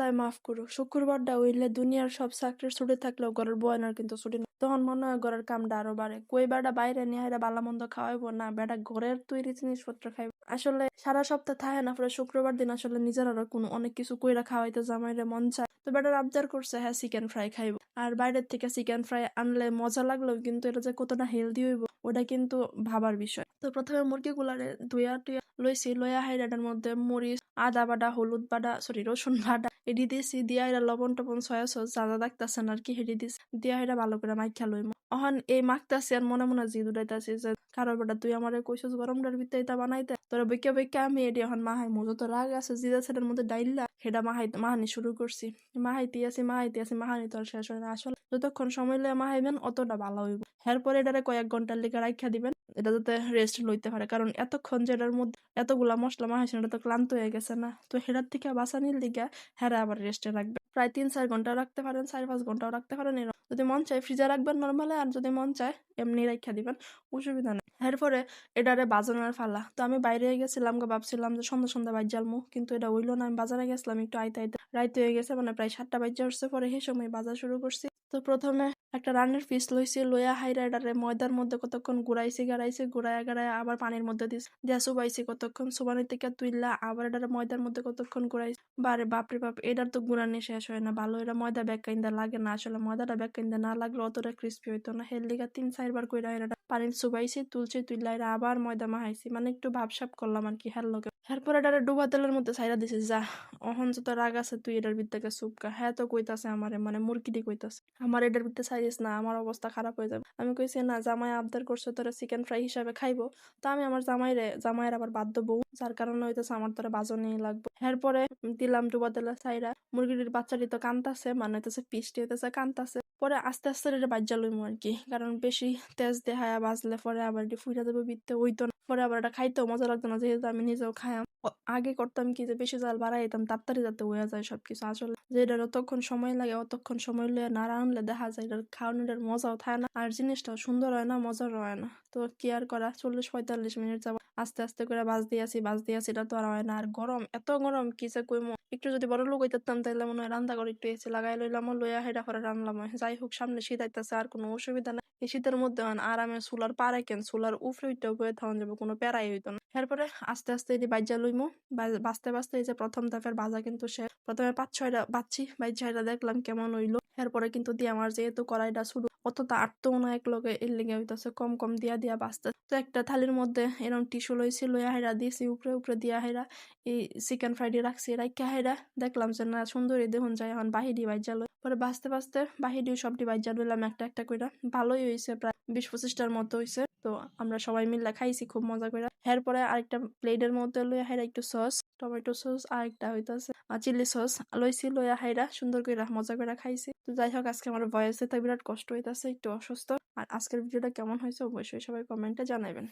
আল্লাহ মাফ করুক, শুক্রবারটা হইলে দুনিয়ার সব চাকরির ছুটি থাকলেও ঘরের বয়নার কিন্তু ছুটি না। তখন মনে হয় ঘরের কামটা আরো বাড়ে। কই বেটা বাইরে নিয়ে হাইরা বালা মন্দ খাওয়াইবো না, বেটা ঘরের তৈরি জিনিসপত্র খাইব। আসলে সারা সপ্তাহ থাকে না, পরে শুক্রবার দিন আসলে নিজের আরো কোনো অনেক কিছু কইরা খাওয়াইতে জামাইরে মন চায়। তো বেটার আবদার করছে হ্যাঁ চিকেন ফ্রাই খাইব। আর বাইরের থেকে চিকেন ফ্রাই আনলে মজা লাগলেও কিন্তু এটা যে কতটা হেলদি হইব ওটা কিন্তু ভাবার বিষয়। তো প্রথমে মুরগিগুলারে ধুইয়া টুইয়া লইছি, লইয়া হাইরাটার মধ্যে মরিচ, আদা বাটা, হলুদ বাটা, রসুন বাটা এডি দিছি, দিয়া এরা লবণ টবণ সয়া সস যা যা দেখতেছেন আর কি হেডি দিছি, দিয়া এটা ভালো করে মাইখা লইম। অহন এই মাখতাছি আর মনে মনে জিদ উড়াইতাছি যে কারো বেটা তুই আমারে কইছস গরমটার ভিতরে এটা বানাইতে, তোরা বইকা বইকা আমি এডি এখন মাহাই মজা তো রাগ আছে জিদা সেটার মধ্যে ডাইল্লা সেটা মাহানি শুরু করছি। মাহাইতে আছি মাহানি তো আর শেষ হয় না। আসলে যতক্ষণ সময় লইয়া মাহাইবেন অতটা ভালো হইব। এরপরে এটারে কয়েক ঘন্টার লিগে রাইখা দিবেন, এটা যাতে রেস্ট লইতে পারে, কারণ এতক্ষণ যেটার মধ্যে এতগুলা মশলা মাহাইছেন এটা তো ক্লান্ত হয়ে গেছে না। তো হেরার থেকে বাঁচানির লিগা হেরা আবার রেস্টে রাখবে, প্রায় 3-4 ঘন্টা রাখতে পারেন, 4-5 ঘন্টাও রাখতে পারেন। যদি মন চায় ফ্রিজে রাখবেন নর্মালে, আর যদি মন চায় এমনি রাখা দিবেন, অসুবিধা নেই। এরপরে এটারে বাজানোর ফালা। তো আমি বাইরে গেছিলাম, ভাবছিলাম যে সন্ধ্যা সন্ধ্যা বাইর জ্বালমু, কিন্তু এটা হইলো না। আমি বাজারে গেছিলাম একটু আইতে আইতে রাইতে হয়ে গেছে, মানে প্রায় 7টা বাজে উঠছে। পরে সেই সময় বাজার শুরু করছি। তো প্রথমে একটা রানের পিস লইছি, লইয়া হাইরা এটারে ময়দার মধ্যে কতক্ষণ গুড়াইছি গাড়াইছি আবার পানির মধ্যে দিছি, দিয়া চুবাইছি কতক্ষণ, চুবানি থেকে তুইলা আবার এটারে ময়দার মধ্যে কতক্ষণ গুড়াইছি। বাপরে বাপ, এটার তো গুড়ানি শেষ হয় না। ভালো এটা ময়দা বেকাইন্দা লাগে না, আসলে ময়দাটা বেকাইন্দা না লাগলে অতটা ক্রিস্পি হইতো না। হের লিগা 3-4 বার কইরা এটা পানি চুবাইছি, তুইলা এটা আবার ময়দা মাহাইছি, মানে একটু ভাবসাব করলাম আর কি হের লগে। এরপর এটারে ডুবা তেলের মধ্যে ছাইরা দিছি। যা অহন যত রাগ আছে তুই এটার ভিতরে সুপকা। হ্যাঁ তো কইতাছে আমারে, মানে মুরগিটি কইতাছে আমার এটার ভিতরে ছাইরিস না, আমার অবস্থা খারাপ হয়ে যাবে। আমি কইছি না, জামাই আবদার করছে তোরা চিকেন ফ্রাই হিসাবে খাইবো, তো আমি আমার জামাইয়ের আবার বাধ্য বউ, যার কারণে হইতেছে আমার তোরা বাজনেই লাগবে। এরপরে দিলাম ডুবা তেলে ছাইরা, মুরগিটির বাচ্চাটি তো কান্তাছে, মানে হইতেছে পিসটি হইতেছে কান্তাছে। পরে আস্তে আস্তে এটা বাজ্যা লইমু আর কি, কারণ বেশি তেজ দেহায়া বাজলে পরে আবার এটি ফুইরা যাবে বিত্তে হইতো না, পরে আবার এটা খাইতেও মজা লাগতো না, যেহেতু আমি নিজেও খাইয়াম। আগে করতাম কি যে বেশি জাল বাড়াই দিতাম, তাড়াতাড়ি যাতে হয়ে যায় সবকিছু। আসলে যে এটার অতক্ষণ সময় লাগে, অতক্ষণ সময় লইয়া না রানলে দেখা যায় এটার খাওয়ানোর মজাও থাকে না, আর জিনিসটাও সুন্দর হয় না, মজার হয় না। তো কি আর করা, 40-45 মিনিট যাব আস্তে আস্তে করে বাজ দিয়েছি এটা তো আর হয় না। আর গরম, এত গরম কি যে কইমু, একটু যদি বড় লোক হইতাম তাহলে মনে হয় রান্না করে একটু এসে লাগাই লইলাম, লইয়া হেটা করে রান্নাম। যাই হোক, সামনে শীত আইতাছে, আর কোনো অসুবিধা নাই। এই শীতের মধ্যে আরামে চুলার পারে কেন, চুলার উফরে উঠেও বয়ে থাকুন যাবে, কোনো প্যারাই হইতো না। এরপরে আস্তে আস্তে এটি বাইজা লইমু, বাঁচতে বাঁচতে এই যে প্রথম ধাপের ভাজা কিন্তু সে প্রথমে 5-6টা বাচ্চি বাইজা দেখলাম কেমন হইলো। এরপরে কিন্তু দিয়ে আমার যেহেতু কড়াইটা শুরু অতটা আটতো না এক লগে, এর লেগে হইতাছে কম কম দিয়া বাঁচতে। তো একটা থালির মধ্যে এরকম টিস্যু লইছি, লইয়া হেরা দিয়েছি উপরে দিয়া হেরা এই চিকেন ফ্রাইডি রাখছি, রাইখা হেরা দেখলাম যে না সুন্দরী দেখুন যায়। এখন বাহিডি বাইজা লই, পরে বাঁচতে বাঁচতে বাহিডিও সবটি বাইজা লইলাম একটা একটা কইরা। ভালোই হয়েছে, প্রায় 20-25টার মতো হয়েছে। তো আমরা সবাই মিলে খাইছি খুব মজা করে। এরপরে আরেকটা প্লেটের মধ্যে লইয়া হেরা একটু সস, টমেটো সস, আর একটা হইতাছে চিলি সস লইছি, লইয়া হাইরা সুন্দর করে মজা করে খাইছি। তো যাই হোক, আজকে আমার ভয়েসে তাই বিরাট কষ্ট হইতাছে, একটু অসুস্থ। আর আজকের ভিডিওটা কেমন হয়েছে অবশ্যই সবাই কমেন্টে জানাবেন।